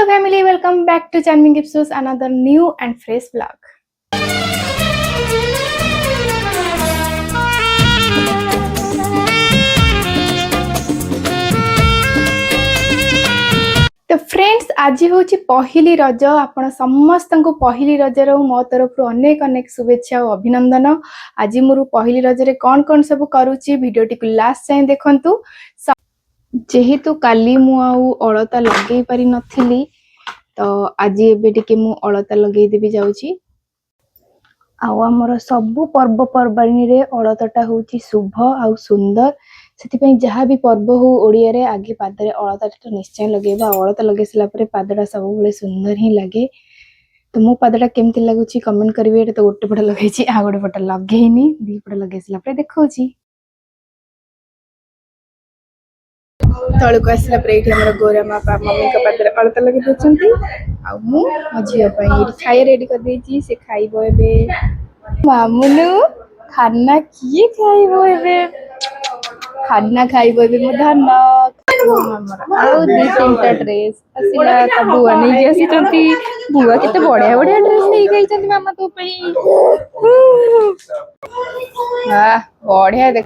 Hello family, welcome back to Charming Gipsus, another new and fresh vlog. तो friends आज हूँ पहली रज आपण समस्त को पहली रजर मो तरफ अनेक अनेक शुभेच्छा और अभिनंदन। आज मोर पहली रजरे कौन कौन सब करुच्ची वीडियोटी को लास्ट जाए देखंतु। जेहेतु काली मु अलता लगे पारि नथिली तो आज एबे टिके मु अलता लगे देबी जाउची। आमर सबु पर्वपर्वाणी रे अलताटा होची शुभ आ सुंदर। से जहाँ भी पर्व हो ओडिया रे आगे पादरे अलताटा तो निश्चय लगेबा। अलता लगे सला परे पादटा सब बेले सुंदर ही लगे। तो मो पादटा केमती लागुची कमेंट करिवे। एटा तो गोटे पट लगेची आ गोटे पट लगेनी दी पट लगे सला परे देखौची। तळको आसला परे एठी हमर गोरा मापा मम्मी का पादरे अलता लगे देछंती आ मु मझिया पई एठी खाइ रेडी कर देची। से खाइबो एबे मामुनु खाना किए खाइबो एबे खाना खाइबो एबे मो धन आउ दी तीनटा ड्रेस आसिला त बुआ नै जेसी चंती। बुआ केते बढ़िया बढ़िया ड्रेस नै गई चंती मामा तो पई। हां बढ़िया देख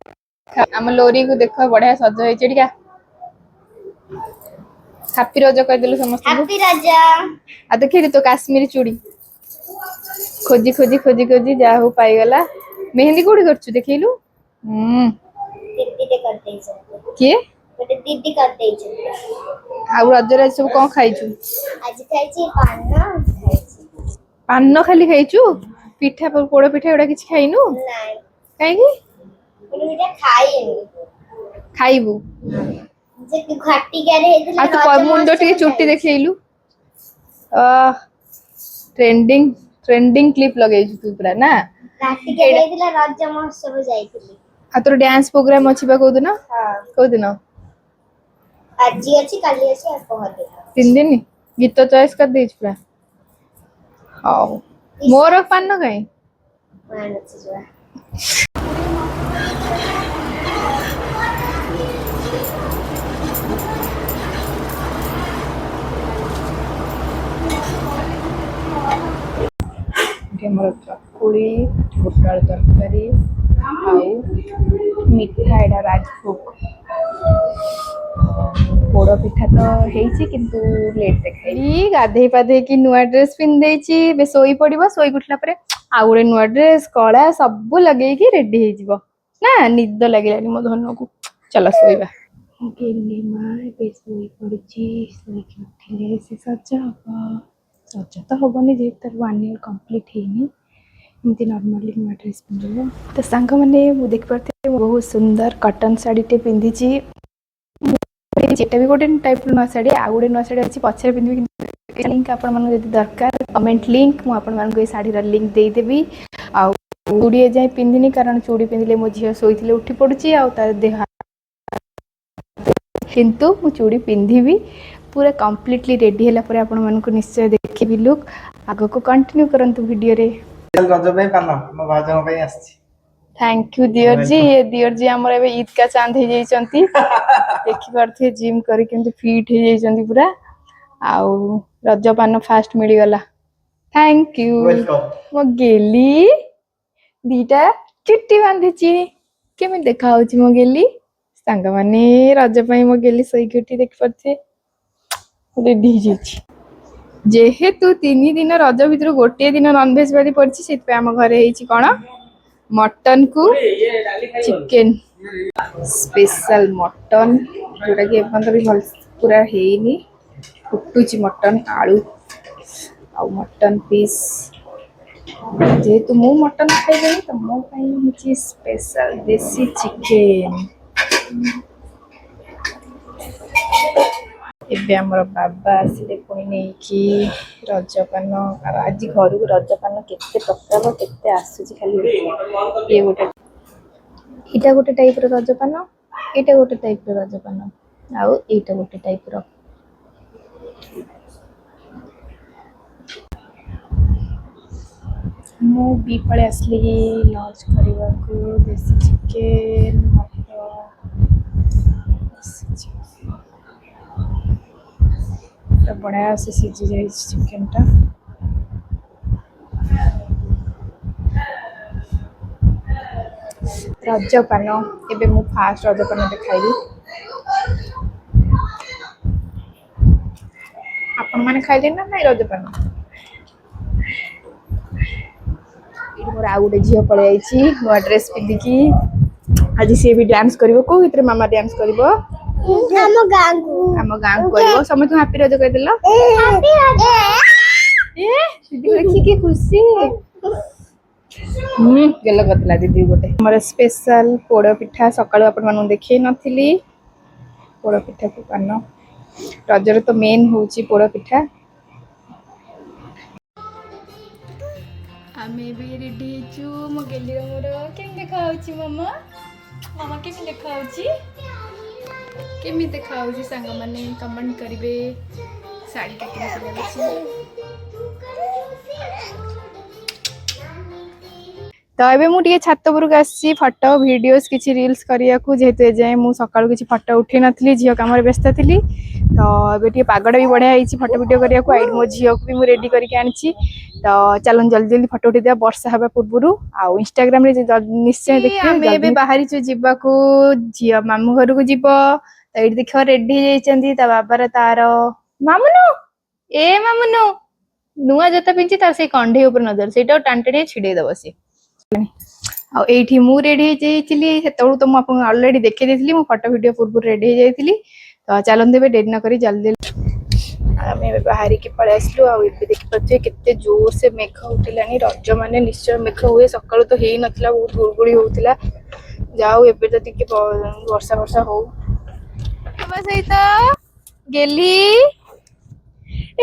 हम लोरी को देखो बढ़िया सज होई चेडिका। हैप्पी रज कह देलु समस्त हैप्पी रज। आ देखिरी तो काश्मीरी चूड़ी खोजी खोजी खोजी खोजी जा हो पाई गला। मेहंदी कोडी करछु देखिलु। दीदी ते कर देई छै के बटे दीदी कर देई छै। आ रजरे सब कोन खाइछु? आज खाइ छी पान खाली खाइछु। पिठा पोड़ पिठा एडा किछ खाइनु नाही काई की पिठा खाइनी खाइबु जे घाटी करे हेतले। आ तो मुंडो टिके चुट्टी देखैलु। ट्रेंडिंग ट्रेंडिंग क्लिप लगैछु तू पूरा ना। घाटी करे हेतले रज महोत्सव जाइतिली। आ तोर डांस प्रोग्राम अछि बा को दिन? हां को दिन? आज अछि काली अछि आ पहर दिन 3 दिन गीत चॉइस कर देछ पूरा। हां मोर पान न गई मान अछि जुआ हमर चकुड़ी भुट्टार तरकारी आउ मिठा एडा राजभोग पोड़ पिठा तो हेइची किंतु लेट से खाई। गाधे पाधे की नुआ ड्रेस पिन देइची। बे सोई पड़िबो सोई उठला परे आ गोटे नुआ ड्रेस कड़ा सब लगे की रेडी हे जिवो ना। निद लागिलानी मो धन को चलो सोईबा। गेली मां बे सोई पड़िची। सोई की उठिले से सजा हबो। सजा तो हबनी जे तर 1 ईयर कंप्लीट हेनी एमती नॉर्मली नुआ ड्रेस पिंदिबो। तो सांग माने मु देख परते बहुत सुंदर कॉटन साड़ी टे पिंदिची। जेटा भी गोटे टाइप नुआ साड़ी आ गोटे नुआ साड़ी अछि पछरे पिंदिबी। लिंक आपण मन जदी दरकार कमेंट लिंक मु आपण मन को साड़ी रा लिंक देई देबी। आ चूड़ी जाय पिंदिनी कारण चूड़ी पिंदिले मो झियो सोइथिले उठी पडुची आ ता देह किंतु मु चूड़ी पिंधिबी पूरा कंप्लीटली रेडी हैला परे आपण मन को निश्चय देखिबी। लुक आगो को कंटिन्यू करंतु वीडियो रे। रज पे पान मो भाजन पे आछि। थैंक यू डियर जी। ये डियर जी हमर एबे ईद का चांद हे जाइचंती। देखि परथे जिम करी केंती फिट हे जाइचंती पूरा। आउ रज पान फास्ट मिली गला। Thank you welcome. मो गेली दीटा चिट्टी बांधिची केमे देखा होची मो गेली। सांग माने रज पई मो गेली सई गुटी देख परथे रेडी हे जाइची। जेहेतु 3 दिन रज भितर गोटे दिन नॉनवेज बारी पड़ची सेत पे हम घरे हेची कोन मटन को चिकन स्पेशल मटन जोटा कि अपन भी भल पूरा हेनी फुटुची मटन आलू आ मटन पीस। जेहेतु मु मटन खाइबे तो मो पई हेची स्पेशल देसी चिकन। एबे हमर बाबा आसिले पुणी नहीं कि रजपान आज घर को रजपान केते प्रकार केते आसुची खाली। ये गोटे इटा गोटे टाइप रो रजपान एटा गोटे टाइप रो रजपान आउ एटा गोटे टाइप रो। मु बी पळे असली लॉन्च करबा को देसी चिकन मटन बढ़िया से सीझी जाए चिकेन टा रजपान एबे मु फास्ट रजपान खाइबी आपण माने खाइले ना नहीं रजपान मोर आउ गोटे झील पड़े आई नुआ ड्रेस पिंधिकी आज सी भी डांस करिवो को इतरे मामा डांस करिवो हम गांव करिवो समझ हैप्पी रज कह देला हैप्पी रज ए दीदी देखी के खुशी गेल कतला दीदी गोटे हमर स्पेशल पोड़ पिठा सकाळ अपन मानु देखै नथिली पोड़ पिठा को पान रजर तो मेन होची पोड़ पिठा आमे भी रेडी छु मो गेली मोर केम देखाउची मामा मामा केम देखाउची केमी देखाउची संग माने कमेंट करिवे साड़ी का केम लागछि तो ये मुझे छात उपरक आसी फटो भिडियोस किसी रील्स करिया को जेहेतु जाए मु सकाळु किसी फटो उठे नथली झियो काम व्यस्त थी तो ये पागड़ा भी बढ़िया होती फटो भिडियो करिया को आइड मो झियो को भी मु रेडी करके आनी तो चलो जल्दी जल्दी फटो उठे दिया वर्षा हवा पूर्व आउ इंस्टाग्राम रे निश्चय देखिए बाहरी जीवा को झियो मामू घर को जीव तो ये देख रेडी होती बाबार तार मामुनु ए मामुनु नुआ जोता पिंची तार से कंढे ऊपर नजर से टाणटे छिड़े दब सी आठी मु रेडी से तो मुझे अलरेडी देखी देती मो फटो भिडियो पूर्व रेडी हो जाती तो चलते डेरी न करी जल्दी आम बाहर के पलि आसलु देखिपे के जोर से मेघ उठिलानी रज माने निश्चय मेघ हुए सकाळु तो हेई नथिला बहुत गुड़गुड़ी होउतिला जाऊ एबे तो टिके वर्षा वर्षा हो बाबा सहित गेली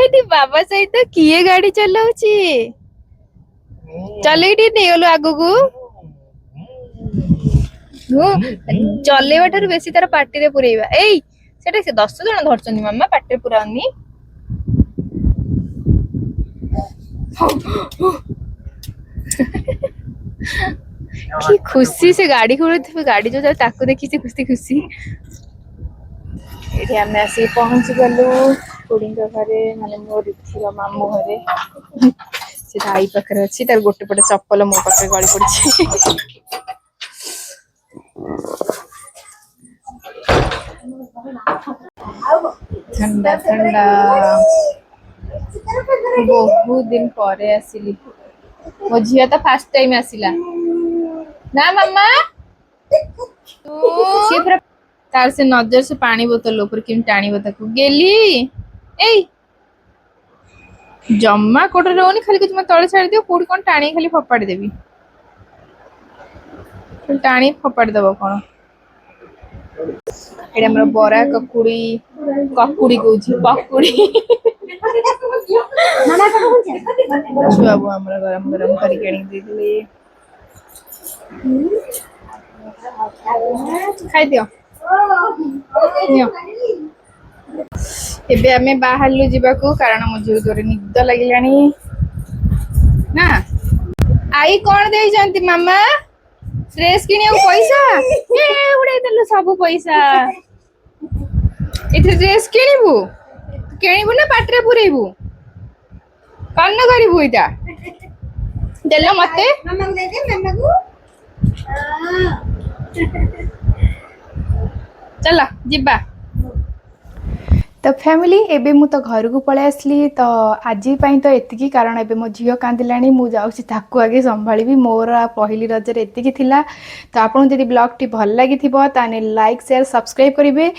एटी बाबा सहित किए गाड़ी चलाउची चले नहीं गलु आगु को चलेवा ठार बेसी तार पार्टी रे पुरेइबा एई सेटा से 10 जन धरचनी मामा पार्टी पुरानी की खुशी से गाड़ी खोलुथे गाड़ी जो जाए ताको देखी से खुशी खुशी एठी हमें आसी पहुंच गलु खुड़ी घरे माने मो रिथिर मामू घरे से आई पाखे अच्छी तार गोटे पटे चप्पल मो पाखे गली पड़ी ठंडा ठंडा बहुत दिन पर आसिली मो झिया तो फर्स्ट टाइम आसिला ना मामा सी पूरा तार से नजर से पानी बोतल ऊपर किम टाणी ताकू गेली ए जम्मा कोट रोनी खाली कुछ मैं तले छाड़ दियो कोड कोन टाणी खाली फपाड़ी देबी टाणी फपाड़ी देबो कोन एडा हमर बरा ककुड़ी ककुड़ी कोची पकुड़ी नाना का कोन छुआ बो हमर गरम गरम करी केणी दे दिले खाई दियो नियो एबे हमें बाहरलु जीवाकू कारण मुझे जोरे निद लागिलानी ना आई कौन दे जानती मामा ड्रेस किने पैसा ए उड़ाई देलु सब पैसा इथे ड्रेस किनिबू ना पाटरे पुरेबू कन्न करिबू इटा देलो मते मामा को दे दे मामा को चलो जिबा तो फैमिली एबे मु तो घर को पळे आसली तो आज तो एतिकी कारण एबे मो झियो कांदिलानी मु जाउछि ताकू आगे संभाळिबी मोर पहली रजर एतिकी थिला तो आपन जदि ब्लॉग टी भल लागि थिबो ताने लाइक शेयर सब्सक्राइब करिवे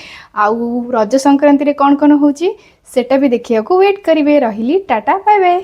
आउ रज संक्रांति रे कोन कोन होची सेटा भी देखिया को वेट करिवे रहिली टाटा बाय बाय।